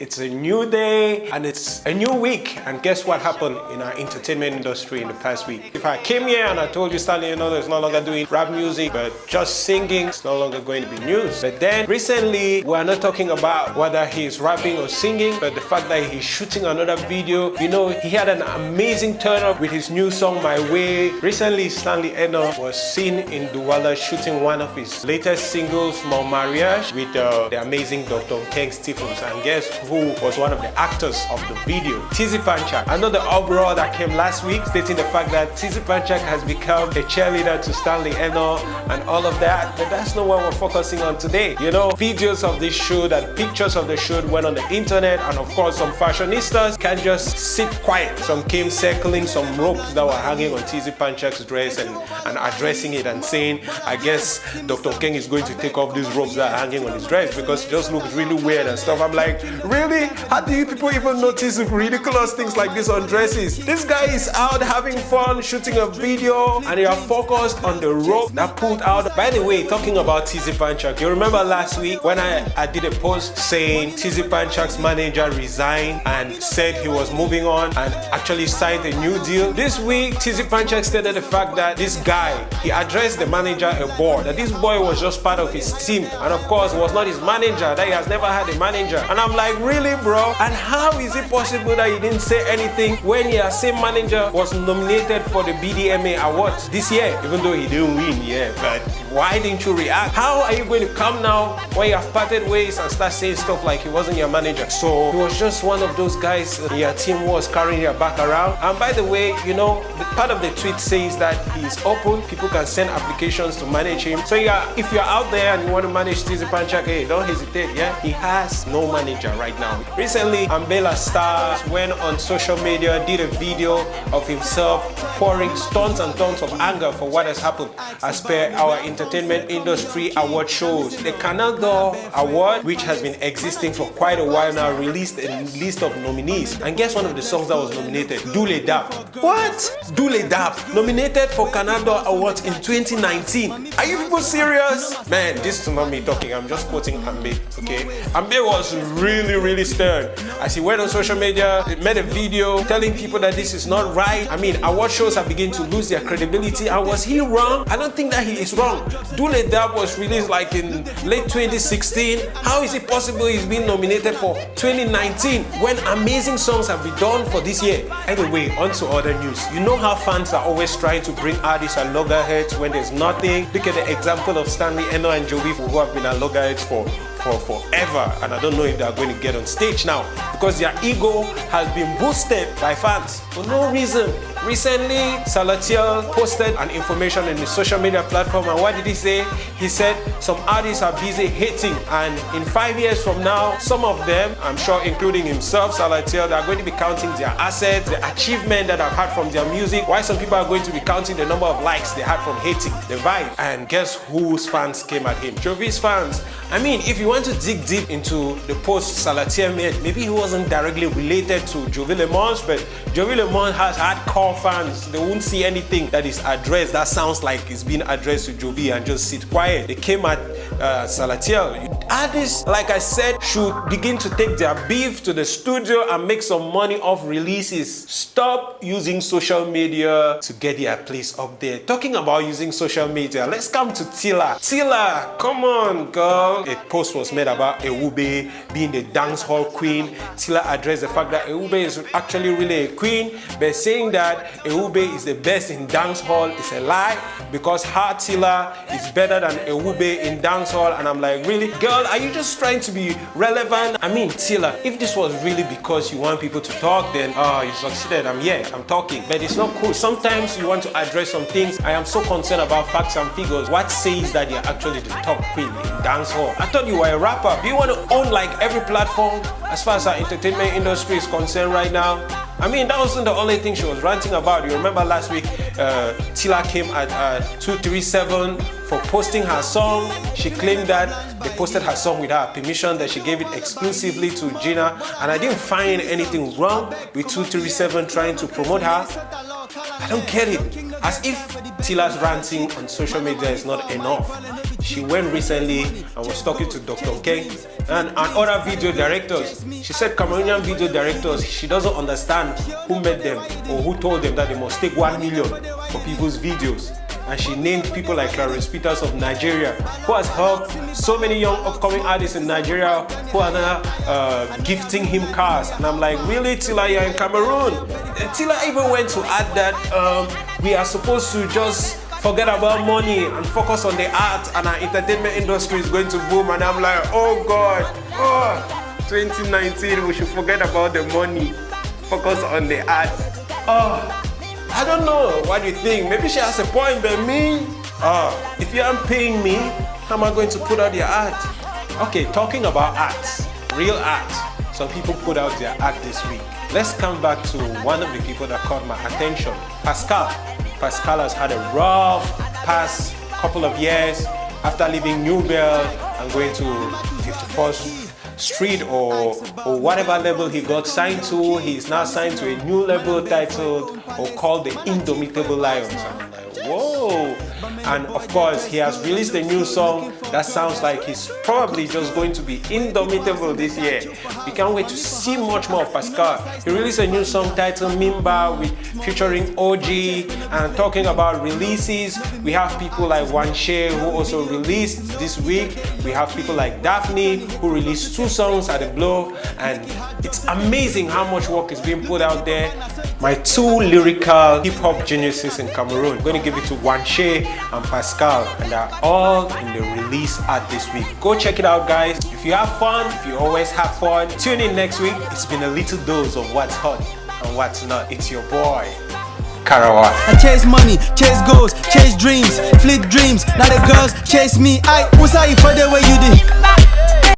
It's a new day and it's a new week, and guess what happened in our entertainment industry in the past week? If I came here and I told you Stanley Enow is no longer doing rap music but just singing, it's no longer going to be news. But then recently we're not talking about whether he's rapping or singing, but the fact that he's shooting another video. You know, he had an amazing turn up with his new song My Way. Recently Stanley Enow was seen in Douala shooting one of his latest singles, Mon Mariage, with the amazing Dr. Ken Stephens, and guess who was one of the actors of the video? Tzy Panchak. I know the uproar that came last week stating the fact that Tzy Panchak has become a cheerleader to Stanley Enow and all of that, but that's not what we're focusing on today. You know, videos of this shoot and pictures of the shoot went on the internet, and of course some fashionistas can't just sit quiet. Some came circling some ropes that were hanging on Tzy Panchak's dress and addressing it and saying, I guess Dr. Ken is going to take off these ropes that are hanging on his dress because it just looks really weird and stuff. I'm like, really? How do you people even notice ridiculous things like this on dresses? This guy is out having fun, shooting a video, and they are focused on the rope that pulled out. By the way, talking about Tzy Panchak, you remember last week when I did a post saying Tzy Panchak's manager resigned and said he was moving on and actually signed a new deal? This week, Tzy Panchak stated the fact that this guy, he addressed the manager a board, that this boy was just part of his team, and of course was not his manager, that he has never had a manager. And I'm like, really, bro? And how is it possible that he didn't say anything when your same manager was nominated for the BDMA awards this year, even though he didn't win? Yeah, but why didn't you react? How are you going to come now when you have parted ways and start saying stuff like he wasn't your manager? So he was just one of those guys your team was carrying your back around. And by the way, you know, the part of the tweet says that he's open, people can send applications to manage him. So yeah, if you're out there and you want to manage Tzy Panchak, hey, don't hesitate. Yeah, he has no manager right now. Recently, Ambela Stars went on social media, did a video of himself pouring tons and tons of anger for what has happened as per our entertainment industry award shows. The Canal d'Or Award, which has been existing for quite a while now, released a list of nominees. And guess one of the songs that was nominated? Doule Dap. What? Doule Dap. Nominated for Canal d'Or Awards in 2019. Are you people serious? Man, this is not me talking, I'm just quoting Ambe, okay? Ambe was really stirred as he went on social media, he made a video telling people that this is not right. I mean, award shows are beginning to lose their credibility, and was he wrong? I don't think that he is wrong. Doule Dap was released like in late 2016. How is it possible he's been nominated for 2019 when amazing songs have been done for this year? Anyway, on to other news. You know how fans are always trying to bring artists and loggerheads when there's nothing. Look at the example of Stanley Enow and Jovi, who have been at loggerheads for forever, and I don't know if they are going to get on stage now because their ego has been boosted by fans for no reason. Recently, Salatiel posted an information in his social media platform, and what did he say? He said some artists are busy hating, and in 5 years from now, some of them, I'm sure including himself, Salatiel, they are going to be counting their assets, the achievement that I've had from their music, while some people are going to be counting the number of likes they had from hating the vibe. And guess whose fans came at him? Jovi's fans. I mean, if you want to dig deep into the post Salatiel made, maybe he wasn't directly related to Jovi Lemons, but Jovi Lemons has hardcore fans. They won't see anything that is addressed that sounds like it's being addressed to Jovi and just sit quiet. They came at Salatiel. Artists, like I said, should begin to take their beef to the studio and make some money off releases. Stop using social media to get their place up there. Talking about using social media, let's come to Tilla. Tilla, come on, girl. A post was made about Ewube being the dance hall queen. Tilla addressed the fact that Ewube is actually really a queen, but saying that Ewube is the best in dance hall is a lie because her Tilla is better than Ewube in dance hall. And I'm like, really? Girl, are you just trying to be relevant? I mean, Tilla, if this was really because you want people to talk, then you succeeded. I'm talking, but it's not cool. Sometimes you want to address some things. I am so concerned about facts and figures. What says that you're actually the top queen in dance hall? I thought you were a rapper. Do you want to own like every platform as far as our entertainment industry is concerned right now? I mean, that wasn't the only thing she was ranting about. You remember last week, Tilla came at 237 for posting her song. She claimed that they posted her song with her permission, that she gave it exclusively to Gina, and I didn't find anything wrong with 237 trying to promote her. I don't get it. As if Tilla's ranting on social media is not enough. she went recently and was talking to Dr. K and other video directors. She said Cameroonian video directors, she doesn't understand who made them or who told them that they must take 1 million for people's videos. And she named people like Clarence Peters of Nigeria, who has helped so many young upcoming artists in Nigeria who are now gifting him cars. And I'm like, really, Tilla, you're in Cameroon? And Tilla even went to add that we are supposed to just forget about money and focus on the art, and our entertainment industry is going to boom. And I'm like, oh God, 2019, we should forget about the money, focus on the art. I don't know, what do you think? Maybe she has a point, but me, if you aren't paying me, how am I going to put out your art? Okay, talking about art, real art. Some people put out their art this week. Let's come back to one of the people that caught my attention, Pascal. Pascal has had a rough past couple of years after leaving New Bell and going to 54th Street or whatever label he got signed to. He's now signed to a new label titled or called the Indomitable Lions. And I'm like, whoa. And of course, he has released a new song that sounds like he's probably just going to be indomitable this year. We can't wait to see much more of Pascal. He released a new song titled Mimba featuring OG, and talking about releases, we have people like Shey who also released this week. We have people like Daphne who released 2 songs at a blow, and it's amazing how much work is being put out there. My 2 lyrical hip-hop geniuses in Cameroon. I'm going to give it to Shey and Pascal, and they're all in the release art this week. Go check it out, guys. If you have fun, if you always have fun, tune in next week. It's been a little dose of what's hot and what's not. It's your boy, Karawa. I chase money, chase goals, chase dreams, flip dreams. Now the girls chase me. I was I for the way you did.